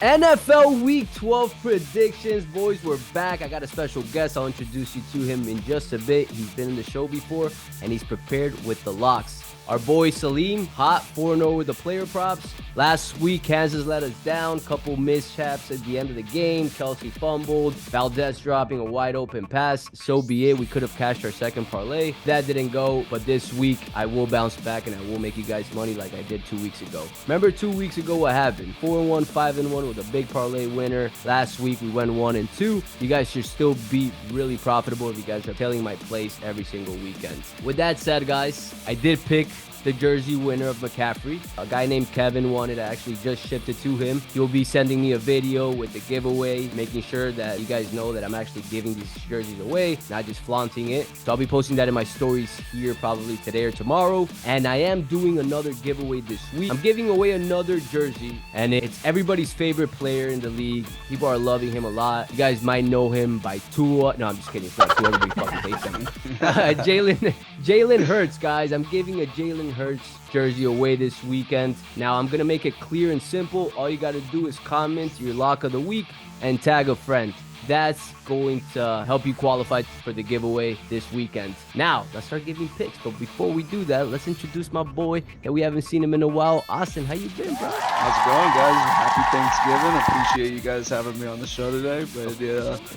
NFL Week 12 predictions. Boys, we're back. I got a special guest. I'll introduce you to him in just a bit. He's been in the show before, and he's prepared with the locks. Our boy Salim, hot 4-0 with the player props. Last week, Kansas let us down. Couple mishaps at the end of the game. Kelsey fumbled. Valdez dropping a wide open pass. So be it. We could have cashed our second parlay. That didn't go. But this week, I will bounce back and I will make you guys money like I did 2 weeks ago. Remember 2 weeks ago what happened? 4-1, 5-1 with a big parlay winner. Last week, we went 1-2. You guys should still be really profitable if you guys are tailing my plays every single weekend. With that said, guys, I did pick the jersey winner of McCaffrey. A guy named Kevin wanted. I actually just shipped it to him. He'll be sending me a video with the giveaway, making sure that you guys know that I'm actually giving these jerseys away, not just flaunting it. So I'll be posting that in my stories here probably today or tomorrow. And I am doing another giveaway this week. I'm giving away another jersey, and it's everybody's favorite player in the league. People are loving him a lot. You guys might know him by Tua. No, I'm just kidding. It's not Tua. Everybody fucking hates him. Jalen Hurts, guys. I'm giving a Jalen Hurts jersey away this weekend. Now, I'm going to make it clear and simple. All you got to do is comment your lock of the week and tag a friend. That's going to help you qualify for the giveaway this weekend. Now, let's start giving picks. But before we do that, let's introduce my boy that we haven't seen him in a while. Austin, how you been, bro? How's it going, guys? Happy Thanksgiving. Appreciate you guys having me on the show today. But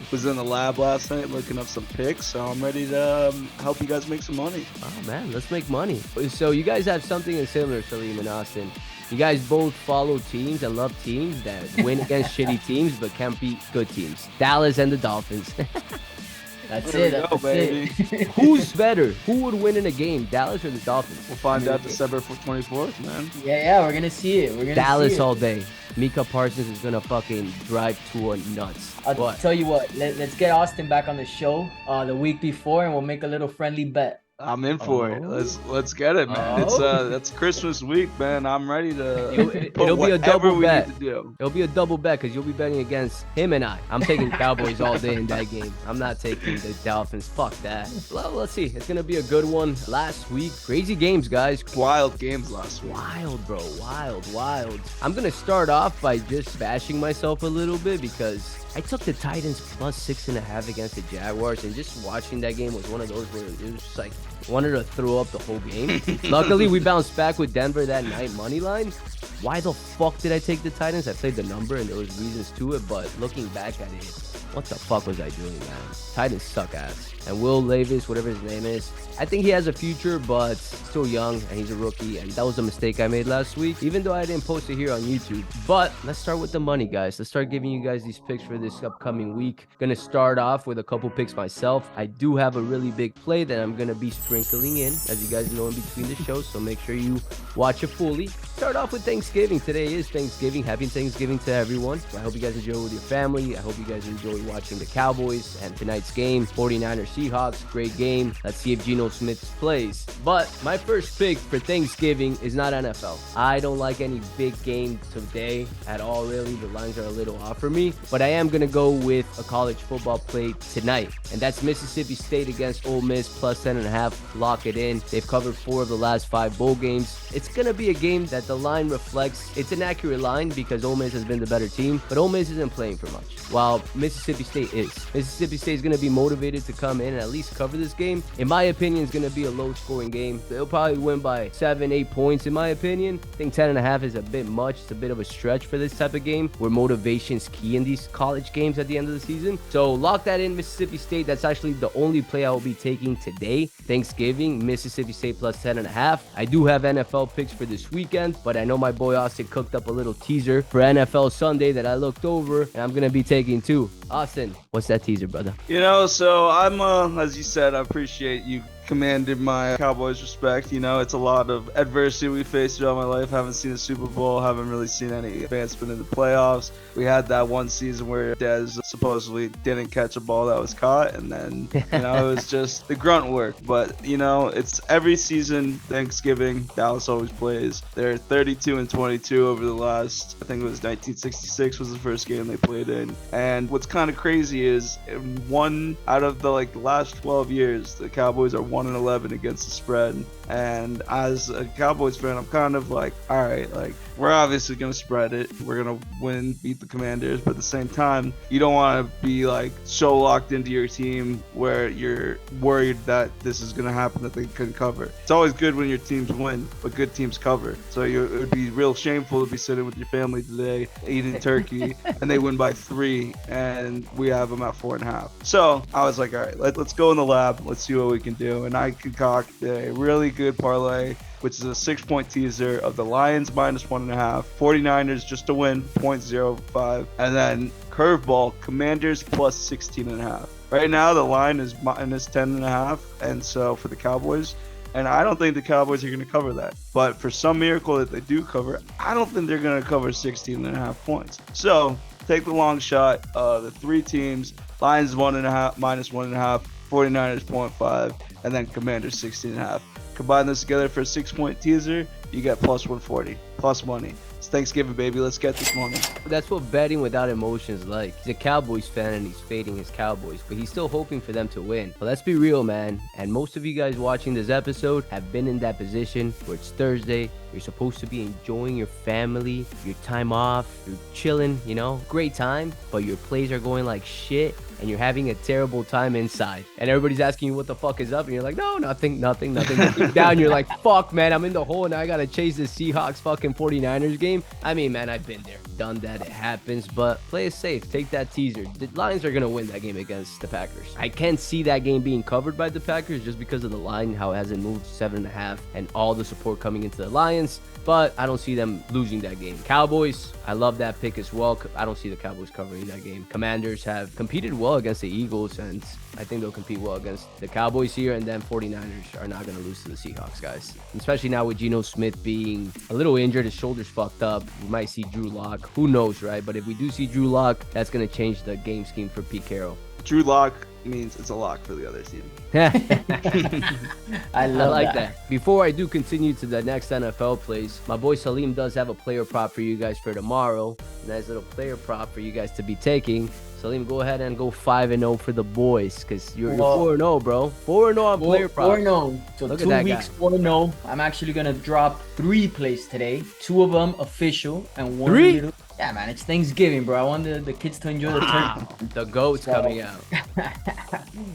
was in the lab last night looking up some picks, so I'm ready to help you guys make some money. Oh, man, let's make money. So you guys have something in similar, Salim and Austin. You guys both follow teams and love teams that win against shitty teams but can't beat good teams. Dallas and the Dolphins. That's There it. we go, That's baby. it. Who's better? Who would win in a game, Dallas or the Dolphins? We'll find out December 24th, man. Yeah, we're gonna see it. We're gonna Dallas see it. all day. Mika Parsons is gonna fucking drive Tua nuts. I'll What? tell you what. Let's get Austin back on the show the week before, and we'll make a little friendly bet. I'm in for it. Let's get it, man. Oh. That's Christmas week, man. I'm ready to It'll be a double we bet. need to do. It'll be a double bet because you'll be betting against him and I. I'm taking Cowboys all day in that game. I'm not taking the Dolphins. Fuck that. Well, let's see. It's gonna be a good one. Last week, crazy games, guys. Wild games last week. Wild, bro. Wild. I'm gonna start off by just bashing myself a little bit because I took the Titans plus 6.5 against the Jaguars, and just watching that game was one of those where it was just like wanted to throw up the whole game. Luckily, we bounced back with Denver that night money line. Why the fuck did I take the Titans? I played the number and there was reasons to it, but looking back at it, what the fuck was I doing, man? Titans suck ass. And Will Levis, whatever his name is, I think he has a future, but still young, and he's a rookie, and that was a mistake I made last week, even though I didn't post it here on YouTube. But let's start with the money, guys. Let's start giving you guys these picks for this upcoming week. Gonna start off with a couple picks myself. I do have a really big play that I'm gonna be sprinkling in, as you guys know, in between the shows, so make sure you watch it fully. Start off with Thanksgiving. Today is Thanksgiving. Happy Thanksgiving to everyone. I hope you guys enjoy with your family. I hope you guys enjoy watching the Cowboys and tonight's game, 49ers Seahawks. Great game. Let's see if Geno Smith plays. But my first pick for Thanksgiving is not NFL. I don't like any big game today at all, really. The lines are a little off for me. But I am going to go with a college football play tonight. And that's Mississippi State against Ole Miss plus 10.5. Lock it in. They've covered 4 of the last 5 bowl games. It's going to be a game that the line reflects. It's an accurate line because Ole Miss has been the better team. But Ole Miss isn't playing for much, while Mississippi State is. Mississippi State is going to be motivated to come in and at least cover this game. In my opinion, it's going to be a low-scoring game. They'll probably win by 7-8 points, in my opinion. I think 10.5 is a bit much. It's a bit of a stretch for this type of game where motivation's key in these college games at the end of the season. So lock that in, Mississippi State. That's actually the only play I will be taking today. Thanksgiving, Mississippi State plus 10.5. I do have NFL picks for this weekend, but I know my boy Austin cooked up a little teaser for NFL Sunday that I looked over, and I'm going to be taking 2. Austin, what's that teaser, brother? So I'm, as you said, I appreciate you commanded my Cowboys respect. It's a lot of adversity we faced throughout my life. Haven't seen a Super Bowl, haven't really seen any advancement in the playoffs. We had that one season where Dez supposedly didn't catch a ball that was caught, and then, it was just the grunt work. But, it's every season, Thanksgiving, Dallas always plays. They're 32-22 over the last, I think it was 1966 was the first game they played in. And what's kind of crazy is in 1 out of the last 12 years, the Cowboys are 1-11 against the spread. And as a Cowboys fan, I'm kind of like, all right, we're obviously going to spread it. We're going to win, beat the Commanders, but at the same time, you don't want to be like so locked into your team where you're worried that this is going to happen that they couldn't cover. It's always good when your teams win, but good teams cover. So it would be real shameful to be sitting with your family today eating turkey and they win by 3 and we have them at 4.5. So I was like, all right, let's go in the lab. Let's see what we can do. And I concoct a really good parlay, which is a 6-point teaser of the Lions -1.5, 49ers just to win 0.05, and then curveball Commanders plus 16.5. Right now the line is -10.5, and so for the Cowboys, and I don't think the Cowboys are going to cover that. But for some miracle that they do cover, I don't think they're going to cover 16.5 points. So take the long shot. The 3 teams: Lions -1.5, -1.5, 49ers 0.5, and then Commanders 16.5. Combine this together for a 6-point teaser, you get plus 140, plus money. It's Thanksgiving, baby. Let's get this money. That's what betting without emotions like. He's a Cowboys fan and he's fading his Cowboys, but he's still hoping for them to win. But let's be real, man. And most of you guys watching this episode have been in that position where it's Thursday. You're supposed to be enjoying your family, your time off, you're chilling, you know, great time, but your plays are going like shit and you're having a terrible time inside. And everybody's asking you what the fuck is up, and you're like, no, nothing. Deep down, you're like, fuck, man, I'm in the hole and I gotta chase the Seahawks fucking 49ers game. I mean, man, I've been there, done that, it happens, but play it safe, take that teaser. The Lions are gonna win that game against the Packers. I can't see that game being covered by the Packers just because of the line, how it hasn't moved 7.5, and all the support coming into the Lions. But I don't see them losing that game. Cowboys, I love that pick as well. I don't see the Cowboys covering that game. Commanders have competed well against the Eagles, and I think they'll compete well against the Cowboys here. And then 49ers are not going to lose to the Seahawks, guys. Especially now with Geno Smith being a little injured, his shoulder's fucked up. We might see Drew Lock. Who knows, right? But if we do see Drew Lock, that's going to change the game scheme for Pete Carroll. Drew Lock means it's a lock for the other team. I like that. Before I do continue to the next NFL plays, my boy Salim does have a player prop for you guys for tomorrow. Nice little player prop for you guys to be taking. Salim, go ahead and go 5-0 for the boys, because you're 4-0, bro. 4-0 on player prop. 4-0. So Look 2 at weeks, guy. 4-0. I'm actually going to drop 3 plays today. 2 of them official and 1 3? little. Yeah, man, it's Thanksgiving, bro. I want the kids to enjoy the turkey. The goat's coming out.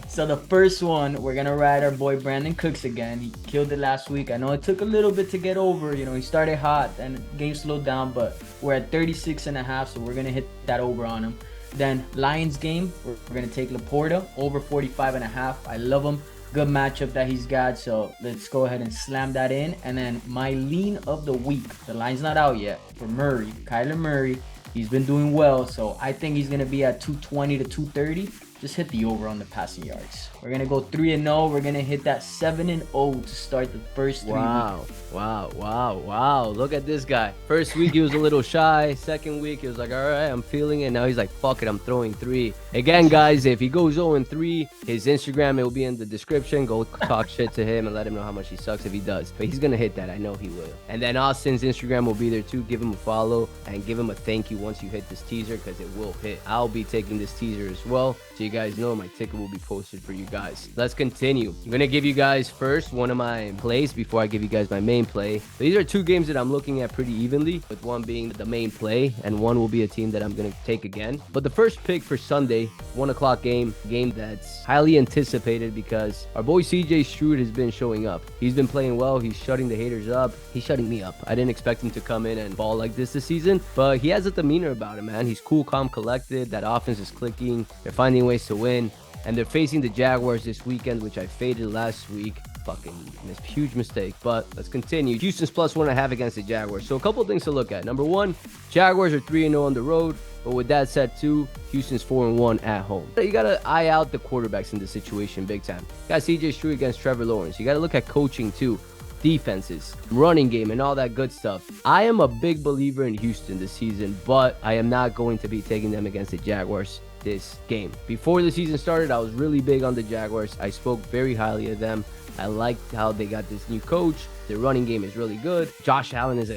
So the first one, we're going to ride our boy Brandon Cooks again. He killed it last week. I know it took a little bit to get over. You know, he started hot and the game slowed down, but we're at 36.5, so we're going to hit that over on him. Then Lions game, we're going to take Laporta over 45.5. I love him. Good matchup that he's got, so let's go ahead and slam that in. And then my lean of the week, the line's not out yet, for Murray, Kyler Murray. He's been doing well, so I think he's going to be at 220 to 230. Just hit the over on the passing yards. We're going to go 3-0. We're going to hit that 7-0 to start the first 3 weeks. Wow. Look at this guy. First week, he was a little shy. Second week, he was like, all right, I'm feeling it. Now he's like, fuck it, I'm throwing 3. Again, guys, if he goes 0-3, his Instagram, it will be in the description. Go talk shit to him and let him know how much he sucks if he does. But he's going to hit that. I know he will. And then Austin's Instagram will be there too. Give him a follow and give him a thank you once you hit this teaser, because it will hit. I'll be taking this teaser as well. So you guys know my ticket will be posted for you guys. Let's continue. I'm going to give you guys first one of my plays before I give you guys my main play. These are 2 games that I'm looking at pretty evenly, with one being the main play and one will be a team that I'm going to take again. But the first pick for Sunday, 1 o'clock game that's highly anticipated because our boy CJ Stroud has been showing up. He's been playing well. He's shutting the haters up. He's shutting me up. I didn't expect him to come in and ball like this season, but he has a demeanor about him, man. He's cool, calm, collected. That offense is clicking. They're finding ways to win. And they're facing the Jaguars this weekend, which I faded last week. Fucking huge mistake. But let's continue. Houston's +1.5 against the Jaguars. So a couple things to look at. Number 1, Jaguars are 3-0 on the road. But with that said, too, Houston's 4-1 at home. You got to eye out the quarterbacks in this situation big time. You got CJ Stroud against Trevor Lawrence. You got to look at coaching, too. Defenses, running game, and all that good stuff. I am a big believer in Houston this season, but I am not going to be taking them against the Jaguars this game. Before the season started, I was really big on the Jaguars. I spoke very highly of them. I liked how they got this new coach. Their running game is really good. Josh Allen is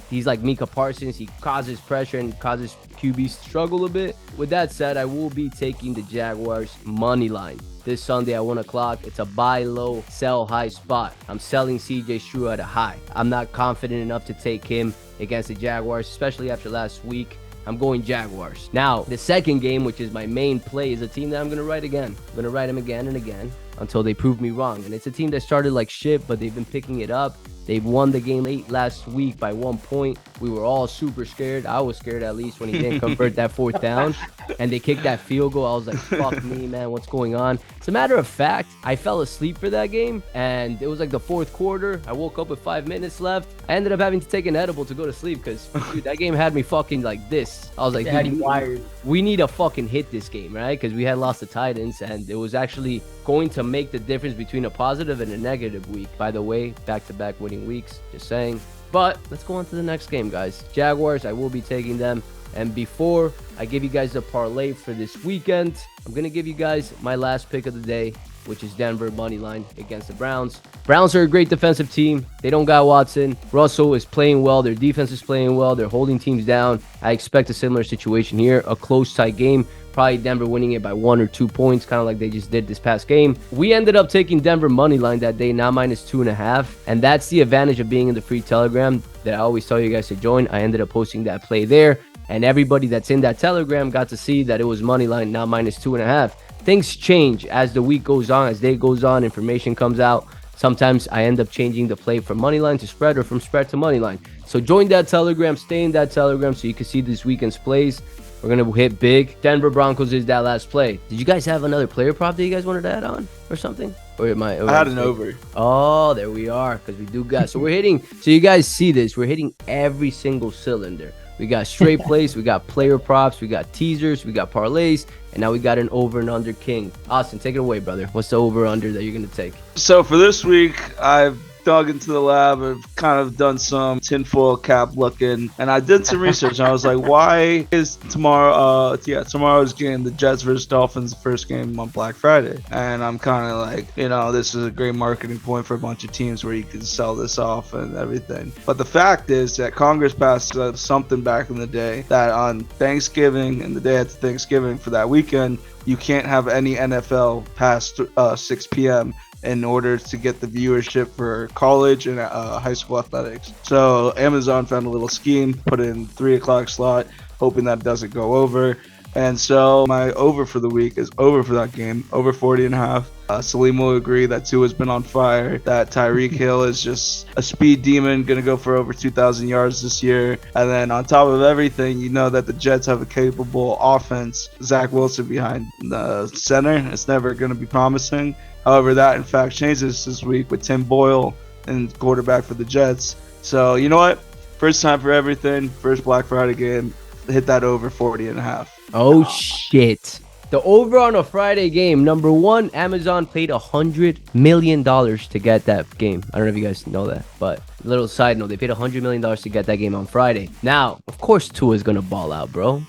he's like Micah Parsons. He causes pressure and causes QBs struggle a bit. With that said, I will be taking the Jaguars money line this Sunday at 1 o'clock. It's a buy low, sell high spot. I'm selling CJ Stroud at a high. I'm not confident enough to take him against the Jaguars, especially after last week. I'm going Jaguars. Now, the second game, which is my main play, is a team that I'm going to write again. I'm going to write them again and again until they prove me wrong. And it's a team that started like shit, but they've been picking it up. They won the game late last week by 1 point. We were all super scared. I was scared at least when he didn't convert that fourth down. And they kicked that field goal. I was like, fuck me, man. What's going on? As a matter of fact, I fell asleep for that game. And it was like the fourth quarter. I woke up with 5 minutes left. I ended up having to take an edible to go to sleep because, dude, that game had me fucking like this. I was like, dude, wired. We need to fucking hit this game, right? Because we had lost the Titans. And it was actually going to make the difference between a positive and a negative week. By the way, back-to-back winning weeks, just saying. But let's go on to the next game, guys. Jaguars, I will be taking them. And before I give you guys the parlay for this weekend, I'm going to give you guys my last pick of the day, which is Denver money line against the Browns. Browns are a great defensive team. They don't got Watson. Russell is playing well. Their defense is playing well. They're holding teams down. I expect a similar situation here, a close, tight game. Probably Denver winning it by 1 or 2 points, kind of like they just did this past game. We ended up taking Denver money line that day, now -2.5. And that's the advantage of being in the free Telegram that I always tell you guys to join. I ended up posting that play there. And everybody that's in that Telegram got to see that it was money line, now -2.5. Things change as the week goes on, as day goes on, information comes out. Sometimes I end up changing the play from money line to spread or from spread to money line. So join that Telegram, stay in that Telegram so you can see this weekend's plays. We're going to hit big. Denver Broncos is that last play. Did you guys have another player prop that you guys wanted to add on or something? Or I had an over. Oh, there we are, because we do got. So we're hitting. So you guys see this. We're hitting every single cylinder. We got straight plays. We got player props. We got teasers. We got parlays. And now we got an over and under king. Austin, take it away, brother. What's the over under that you're going to take? So for this week, I've dug into the lab. I've kind of done some tinfoil cap looking, and I did some research. And I was like, why is tomorrow's game, the Jets versus Dolphins, the first game on Black Friday? And I'm kind of like, this is a great marketing point for a bunch of teams where you can sell this off and everything. But the fact is that Congress passed something back in the day that on Thanksgiving and the day after Thanksgiving for that weekend, you can't have any NFL past 6 p.m. in order to get the viewership for college and high school athletics. So Amazon found a little scheme, put it in 3 o'clock slot, hoping that doesn't go over. And so my over for the week is over for that game, over 40.5. Salim will agree that Tua's been on fire, that Tyreek Hill is just a speed demon, going to go for over 2,000 yards this year. And then on top of everything, you know that the Jets have a capable offense. Zach Wilson behind the center, it's never going to be promising. However, that in fact changes this week with Tim Boyle and quarterback for the Jets. So you know what? First time for everything. First Black Friday game. Hit that over 40.5. Oh shit. The over on a Friday game. Number one, Amazon paid $100 million to get that game. I don't know if you guys know that, but little side note, they paid $100 million to get that game on Friday. Now, of course, Tua is going to ball out, bro.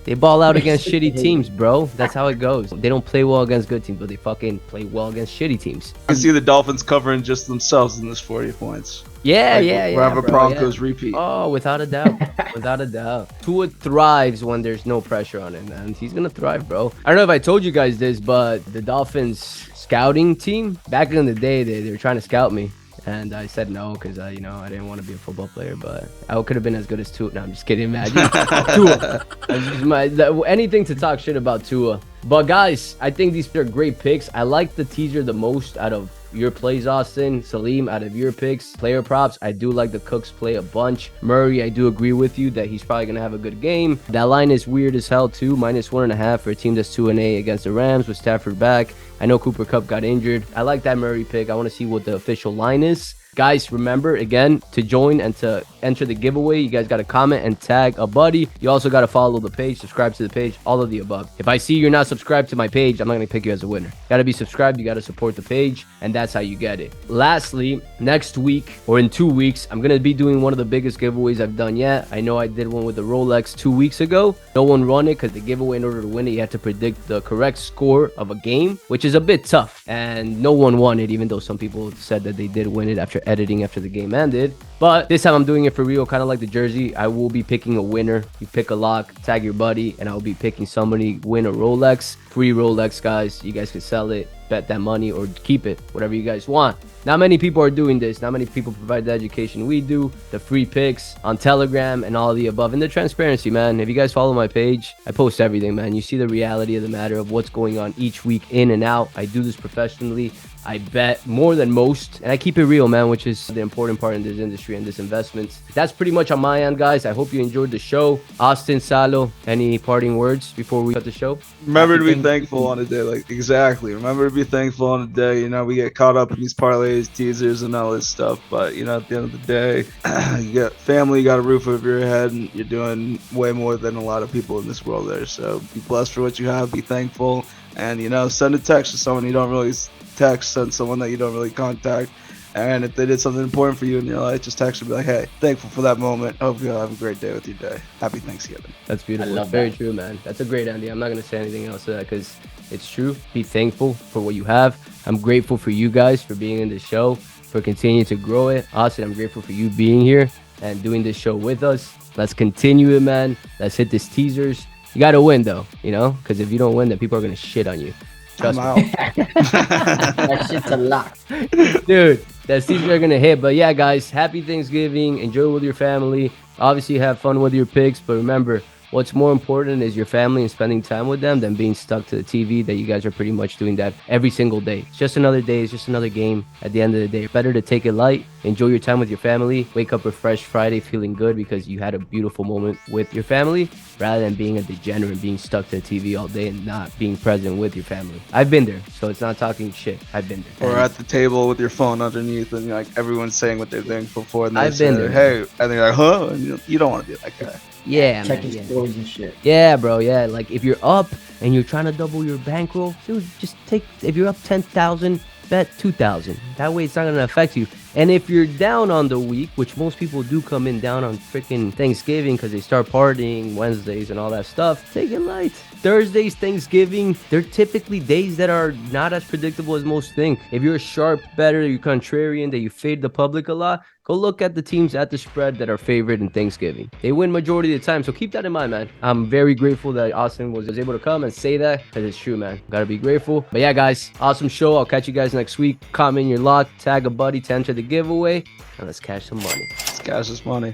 They ball out against shitty teams, bro. That's how it goes. They don't play well against good teams, but they fucking play well against shitty teams. I can see the Dolphins covering just themselves in this 40 points. Yeah, Wherever Broncos repeat. Oh, without a doubt. Without a doubt. Tua thrives when there's no pressure on him, and he's going to thrive, bro. I don't know if I told you guys this, but the Dolphins scouting team, back in the day, they were trying to scout me. And I said no because, I didn't want to be a football player, but I could have been as good as Tua. No, I'm just kidding. Imagine. Tua. Anything to talk shit about Tua. But, guys, I think these are great picks. I like the teaser the most out of your plays, Austin. Salim, out of your picks. Player props, I do like the Cooks play a bunch. Murray, I do agree with you that he's probably going to have a good game. That line is weird as hell, too. -1.5 for a team that's 2-8 against the Rams with Stafford back. I know Cooper Kupp got injured. I like that Murray pick. I want to see what the official line is. Guys, remember, again, to join and to enter the giveaway, you guys got to comment and tag a buddy. You also got to follow the page, subscribe to the page, all of the above. If I see you're not subscribed to my page, I'm not going to pick you as a winner. Got to be subscribed. You got to support the page, and that's how you get it. Lastly, next week or in 2 weeks, I'm going to be doing one of the biggest giveaways I've done yet. I know I did one with the Rolex 2 weeks ago. No one won it because the giveaway, in order to win it, you have to predict the correct score of a game, which is a bit tough. And no one won it, even though some people said that they did win it after editing after the game ended. But this time I'm doing it for real, kind of like the jersey. I will be picking a winner. You pick a lock, tag your buddy, and I'll be picking somebody win a Rolex. Free Rolex, guys. You guys can sell it, bet that money, or keep it, whatever you guys want. Not many people are doing this. Not many people provide the education we do, the free picks on Telegram and all of the above, and the transparency, man. If you guys follow my page, I post everything, man. You see the reality of the matter of what's going on each week in and out. I do this professionally. I bet more than most, and I keep it real, man, which is the important part in this industry and this investment. That's pretty much on my end, guys. I hope you enjoyed the show. Austin, Salo, any parting words before we cut the show? Remember to be thankful on a day, like, exactly. Remember to be thankful on a day. You know, we get caught up in these parlays, teasers, and all this stuff. But, you know, at the end of the day, you got family, you got a roof over your head, and you're doing way more than a lot of people in this world there. So be blessed for what you have, be thankful, and, you know, send a text to someone you don't really text, send someone that you don't really contact. And if they did something important for you in your life, just text and be like, hey, thankful for that moment. Hope you'll have a great day with your day. Happy Thanksgiving. That's beautiful. I love Very that. true, man. That's a great ending. I'm not going to say anything else to that because it's true. Be thankful for what you have. I'm grateful for you guys for being in the show, for continuing to grow it. Austin, I'm grateful for you being here and doing this show with us. Let's continue it, man. Let's hit this teasers. You got to win, though, you know, because if you don't win, then people are going to shit on you. Trust I'm me. out. That shit's a lock. Dude, that season are gonna hit. But yeah, guys, happy Thanksgiving. Enjoy with your family. Obviously, have fun with your picks. But remember, what's more important is your family and spending time with them than being stuck to the TV. That you guys are pretty much doing that every single day. It's just another day. It's just another game. At the end of the day, better to take it light. Enjoy your time with your family. Wake up refreshed Friday, feeling good because you had a beautiful moment with your family, rather than being a degenerate, being stuck to the TV all day and not being present with your family. I've been there, so it's not talking shit. I've been there. Or at the table with your phone underneath, and like everyone's saying what they're thankful for, and they I've been say, there. Hey, and they're like, huh? And you don't want to be that guy. Yeah, man. Checking Yeah. scores and shit. Yeah, bro. Yeah, like if you're up and you're trying to double your bankroll, dude, just take. If you're up 10,000, bet 2,000. That way, it's not gonna affect you. And if you're down on the week, which most people do come in down on freaking Thanksgiving because they start partying Wednesdays and all that stuff, take it light. Thursdays, Thanksgiving, they're typically days that are not as predictable as most think. If you're a sharp bettor, you're contrarian, that you fade the public a lot, go look at the teams at the spread that are favored in Thanksgiving. They win majority of the time, so keep that in mind, man. I'm very grateful that Austin was able to come and say that because it's true, man. Gotta be grateful. But yeah, guys, awesome show. I'll catch you guys next week. Comment your lock, tag a buddy to enter the giveaway, and let's cash some money. This guy's just money.